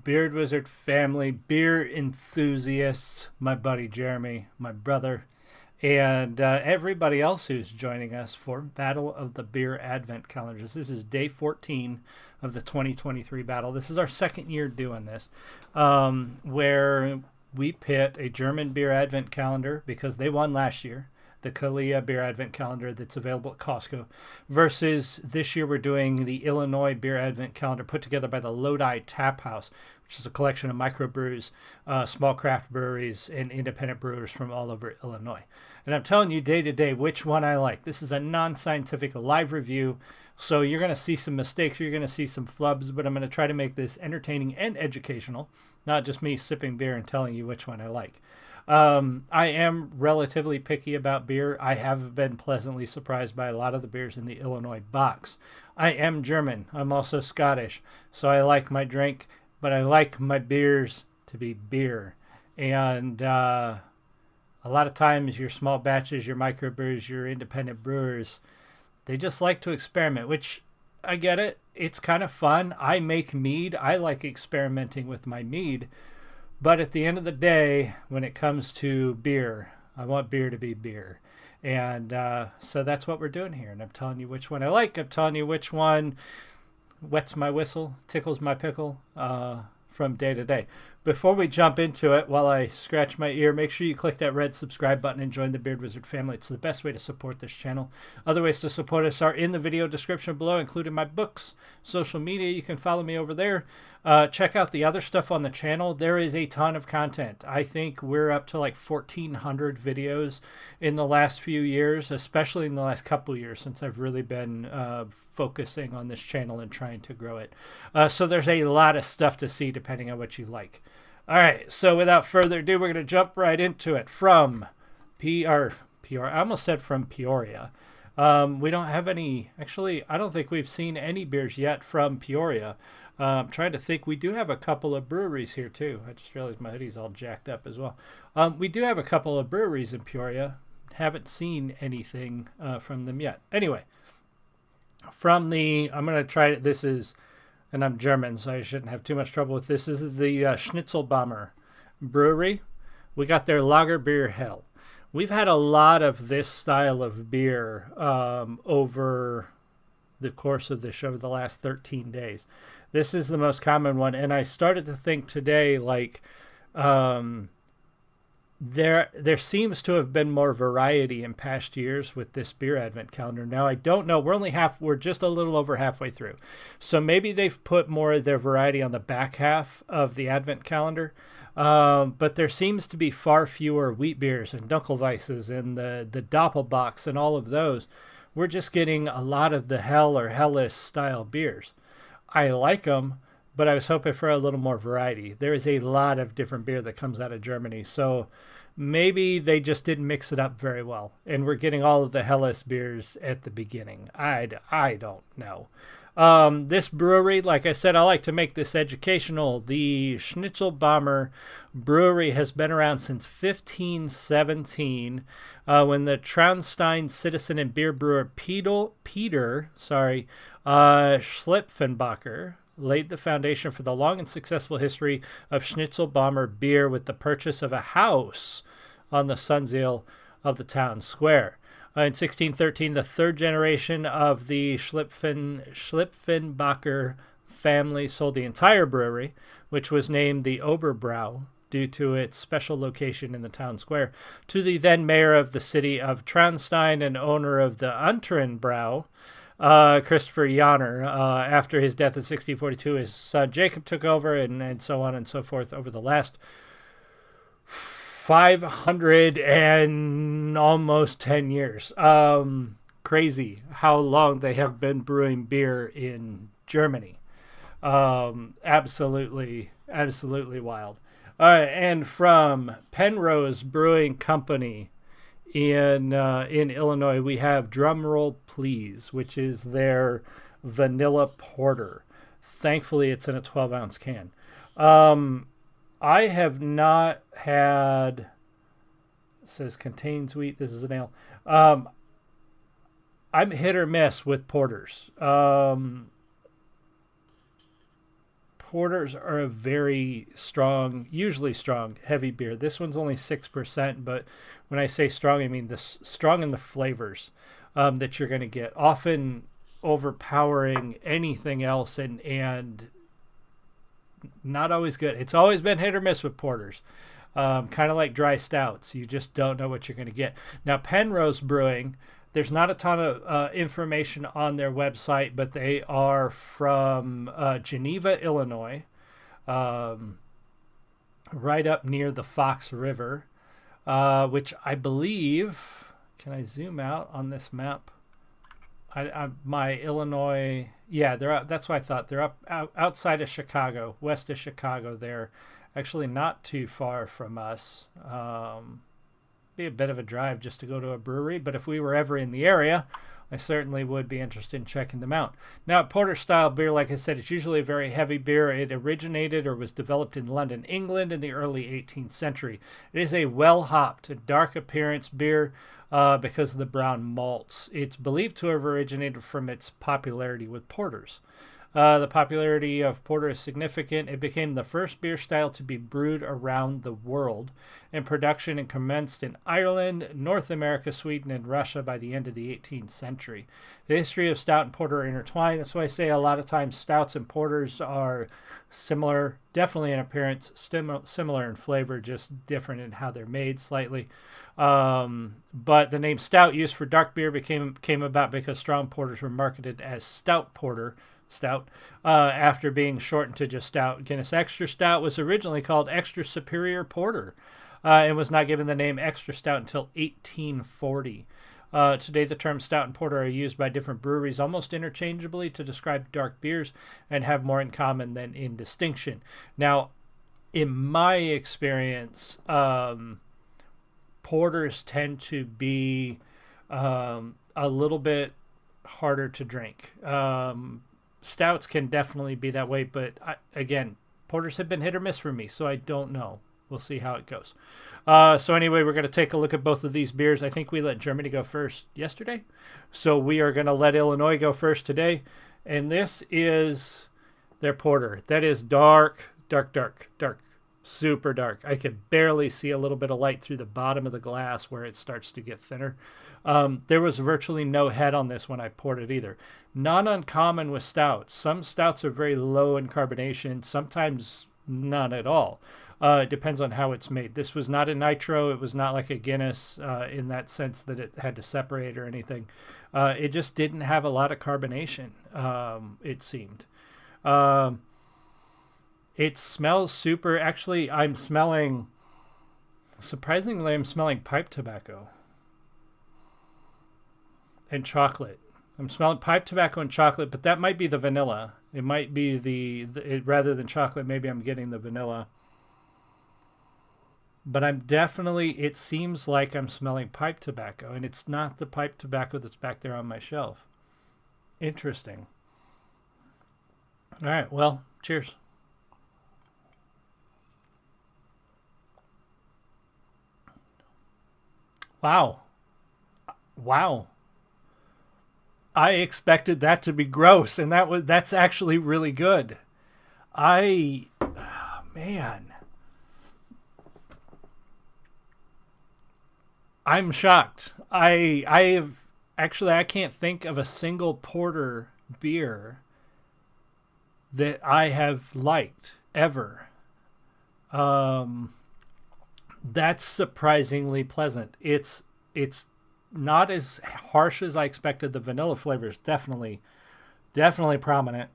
Beard Wizard family, beer enthusiasts, my buddy Jeremy, my brother, and everybody else who's joining us for Battle of the Beer Advent Calendars. This is day 14 of the 2023 battle. This is our second year doing this, where we pit a German beer Advent calendar because they won last year, the Kalia beer Advent calendar that's available at Costco, versus this year we're doing the Illinois beer Advent calendar put together by the Lodi Tap House, which is a collection of microbrews, small craft breweries, and independent brewers from all over Illinois. And I'm telling you day to day which one I like. This is a non-scientific live review, so you're going to see some mistakes, you're going to see some flubs, but I'm going to try to make this entertaining and educational, not just me sipping beer and telling you which one I like. I am relatively picky about beer. I have been pleasantly surprised by a lot of the beers in the Illinois box. I am German. I'm also Scottish, so I like my drink, but I like my beers to be beer. And a lot of times your small batches, your microbrews, your independent brewers, they just like to experiment, which I get it. It's kind of fun. I make mead. I like experimenting with my mead. But at the end of the day, when it comes to beer, I want beer to be beer. And so that's what we're doing here. And I'm telling you which one I like. I'm telling you which one wets my whistle, tickles my pickle from day to day. Before we jump into it, while I scratch my ear, make sure you click that red subscribe button and join the Beard Wizard family. It's the best way to support this channel. Other ways to support us are in the video description below, including my books, social media. You can follow me over there. Check out the other stuff on the channel. There is a ton of content. I think we're up to like 1,400 videos in the last few years, especially in the last couple years since I've really been focusing on this channel and trying to grow it. So there's a lot of stuff to see depending on what you like. All right, so without further ado, we're going to jump right into it. From I almost said from Peoria. We don't have any, actually, I don't think we've seen any beers yet from Peoria. I'm trying to think. We do have a couple of breweries here, too. I just realized my hoodie's all jacked up as well. We do have a couple of breweries in Peoria. Haven't seen anything from them yet. Anyway, I'm going to try it. This is, and I'm German, so I shouldn't have too much trouble with this. This is the Schnitzlbaumer brewery. We got their Lagerbier Hell. We've had a lot of this style of beer over the course of the show, the last 13 days. This is the most common one, and I started to think today, like, there seems to have been more variety in past years with this beer advent calendar. Now, I don't know. We're just a little over halfway through. So maybe they've put more of their variety on the back half of the advent calendar. But there seems to be far fewer wheat beers and Dunkelweisses and the Doppelbocks and all of those. We're just getting a lot of the Hell or Helles style beers. I like them, but I was hoping for a little more variety. There is a lot of different beer that comes out of Germany, so maybe they just didn't mix it up very well, and we're getting all of the Helles beers at the beginning. I don't know. This brewery, like I said, I like to make this educational. The Schnitzlbaumer brewery has been around since 1517, when the Traunstein citizen and beer brewer Peter Schlipfenbacher laid the foundation for the long and successful history of Schnitzlbaumer beer with the purchase of a house on the Sunseal of the town square. In 1613, the third generation of the Schlipfenbacher family sold the entire brewery, which was named the Oberbrau due to its special location in the town square, to the then mayor of the city of Traunstein and owner of the Unterenbrau, Christopher Janner. After his death in 1642, his son Jacob took over, and so on and so forth over the last 500 and almost 10 years. Crazy how long they have been brewing beer in Germany. Absolutely wild. All right, and from Penrose Brewing Company in Illinois, we have Drumroll Please, which is their vanilla porter. Thankfully, it's in a 12-ounce can. I have not had, it says contains wheat, this is an ale. I'm hit or miss with porters. porters are a very strong, usually strong, heavy beer. This one's only 6%, but when I say strong, I mean strong in the flavors that you're going to get, often overpowering anything else, and not always good. It's always been hit or miss with porters, kind of like dry stouts. You just don't know what you're going to get. Now, Penrose Brewing, there's not a ton of information on their website, but they are from Geneva, Illinois, right up near the Fox River, which I believe, can I zoom out on this map? My Illinois, yeah, they're up, that's what I thought. They're outside of Chicago, west of Chicago. They're actually not too far from us. Be a bit of a drive just to go to a brewery, but if we were ever in the area, I certainly would be interested in checking them out. Now, porter style beer, like I said, it's usually a very heavy beer. It originated or was developed in London, England in the early 18th century. It is a well-hopped, dark appearance beer because of the brown malts. It's believed to have originated from its popularity with porters. The popularity of porter is significant. It became the first beer style to be brewed around the world, and production commenced in Ireland, North America, Sweden, and Russia by the end of the 18th century. The history of stout and porter are intertwined. That's why I say a lot of times stouts and porters are similar, definitely in appearance, similar in flavor, just different in how they're made slightly. But the name stout, used for dark beer, came about because strong porters were marketed as stout after being shortened to just stout. Guinness Extra Stout was originally called Extra Superior Porter and was not given the name Extra Stout until 1840. Today, the terms stout and porter are used by different breweries almost interchangeably to describe dark beers and have more in common than in distinction. Now, in my experience, porters tend to be a little bit harder to drink. Stouts can definitely be that way, but again, porters have been hit or miss for me, so I don't know. We'll see how it goes. So anyway, we're going to take a look at both of these beers. I think we let Germany go first yesterday, so we are going to let Illinois go first today, and this is their porter. That is dark, super dark. I could barely see a little bit of light through the bottom of the glass where it starts to get thinner. There was virtually no head on this when I poured it either. Not uncommon with stouts. Some stouts are very low in carbonation, sometimes none at all. It depends on how it's made. This was not a nitro. It was not like a Guinness in that sense that it had to separate or anything. It just didn't have a lot of carbonation, it seemed. It smells super. Actually, surprisingly, I'm smelling pipe tobacco and chocolate. I'm smelling pipe tobacco and chocolate, but that might be the vanilla. It might be rather than chocolate, maybe I'm getting the vanilla. But it seems like I'm smelling pipe tobacco, and it's not the pipe tobacco that's back there on my shelf. Interesting. All right, well, cheers. Wow. I expected that to be gross, and that's actually really good. Man. I'm shocked. I can't think of a single porter beer that I have liked ever. That's surprisingly pleasant. It's not as harsh as I expected. The vanilla flavor is definitely prominent,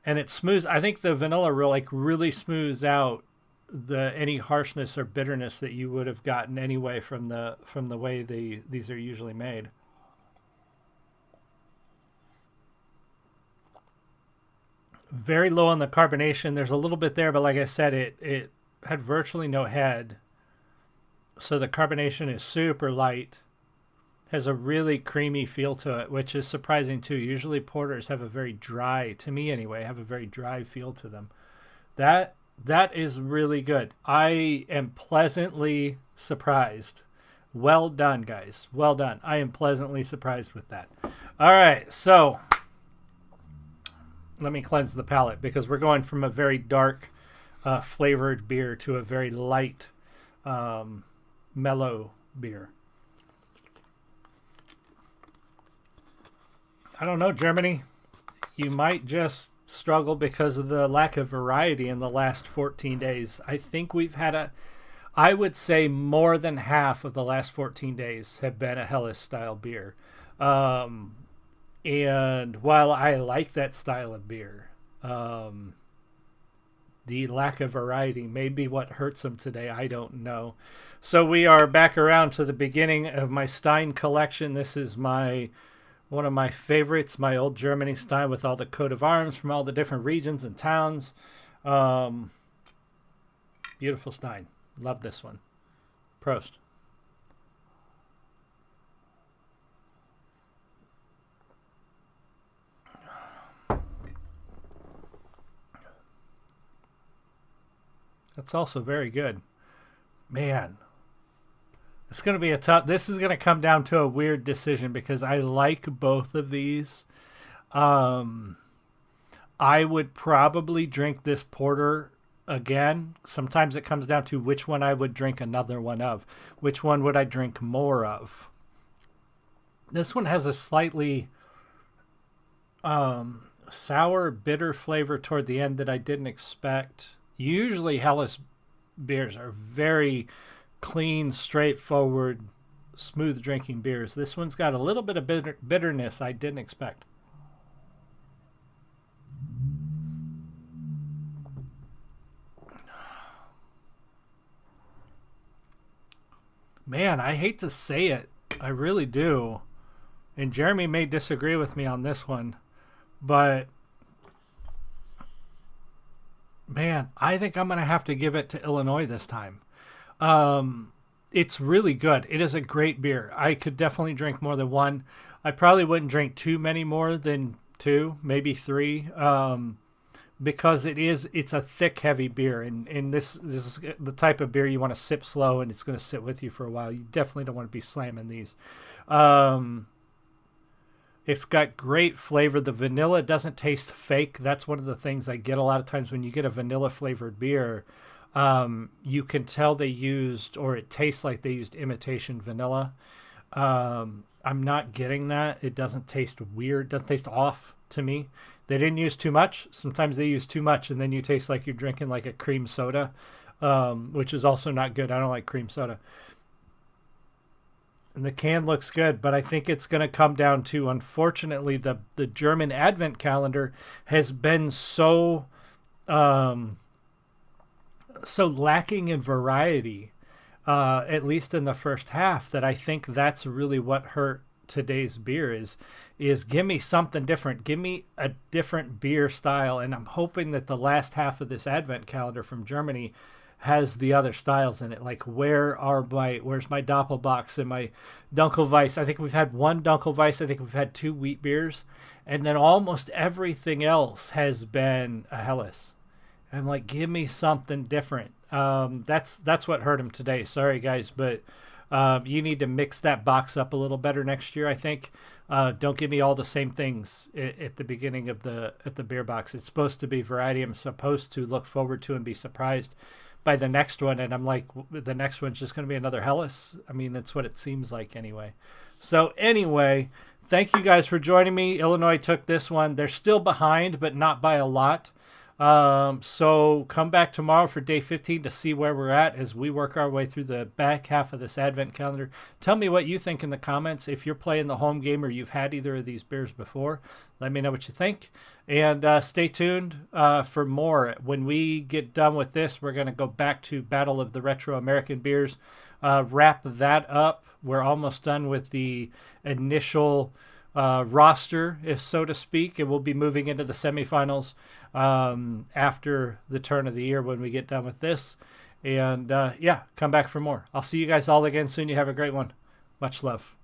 and it smooths. I think the vanilla really smooths out any harshness or bitterness that you would have gotten anyway from the way these are usually made. Very low on the carbonation. There's a little bit there, but like I said, it had virtually no head. So the carbonation is super light. Has a really creamy feel to it, which is surprising too. Usually porters have a very dry, to me anyway, have a very dry feel to them. That is really good. I am pleasantly surprised. Well done, guys. Well done. I am pleasantly surprised with that. All right, so let me cleanse the palate, because we're going from a very dark flavored beer to a very light, mellow beer. I don't know, Germany. You might just struggle because of the lack of variety in the last 14 days. I think we've had I would say more than half of the last 14 days have been a Helles style beer. And while I like that style of beer, the lack of variety may be what hurts them today. I don't know. So we are back around to the beginning of my Stein collection. This is one of my favorites, my old Germany Stein with all the coat of arms from all the different regions and towns. Beautiful Stein. Love this one. Prost. That's also very good. Man, it's going to be this is going to come down to a weird decision because I like both of these. I would probably drink this porter again. Sometimes it comes down to which one I would drink another one of. Which one would I drink more of? This one has a slightly sour, bitter flavor toward the end that I didn't expect. Usually Helles beers are very clean, straightforward, smooth drinking beers. This one's got a little bit of bitterness I didn't expect. Man, I hate to say it. I really do. And Jeremy may disagree with me on this one, but man, I think I'm going to have to give it to Illinois this time. It's really good. It is a great beer. I could definitely drink more than one. I probably wouldn't drink too many more than two, maybe three, because it's a thick, heavy beer. And this is the type of beer you want to sip slow, and it's going to sit with you for a while. You definitely don't want to be slamming these. It's got great flavor. The vanilla doesn't taste fake. That's one of the things I get a lot of times when you get a vanilla flavored beer. You can tell they used, or it tastes like they used imitation vanilla. I'm not getting that. It doesn't taste weird. Doesn't taste off to me. They didn't use too much. Sometimes they use too much, and then you taste like you're drinking like a cream soda, which is also not good. I don't like cream soda. And the can looks good, but I think it's going to come down to, unfortunately, the German Advent calendar has been so lacking in variety, at least in the first half, that I think that's really what hurt today's beer is give me something different. Give me a different beer style. And I'm hoping that the last half of this Advent calendar from Germany has the other styles in it. Like, where's my Doppelbox and my Dunkelweiss? I think we've had one Dunkelweiss. I think we've had two wheat beers. And then almost everything else has been a Helles. I'm like, give me something different. That's what hurt him today. Sorry, guys, but you need to mix that box up a little better next year, I think. Don't give me all the same things at the beginning of the beer box. It's supposed to be variety. I'm supposed to look forward to and be surprised by the next one, and I'm like, the next one's just going to be another Helles. I mean, that's what it seems like anyway. So anyway, thank you guys for joining me. Illinois took this one. They're still behind, but not by a lot. So come back tomorrow for day 15 to see where we're at as we work our way through the back half of this Advent calendar. Tell me what you think in the comments. If you're playing the home game or you've had either of these beers before, let me know what you think. And stay tuned for more. When we get done with this, we're going to go back to Battle of the Retro American Beers, wrap that up. We're almost done with the initial roster, if so to speak, and we'll be moving into the semifinals after the turn of the year when we get done with this. And come back for more. I'll see you guys all again soon. You have a great one. Much love.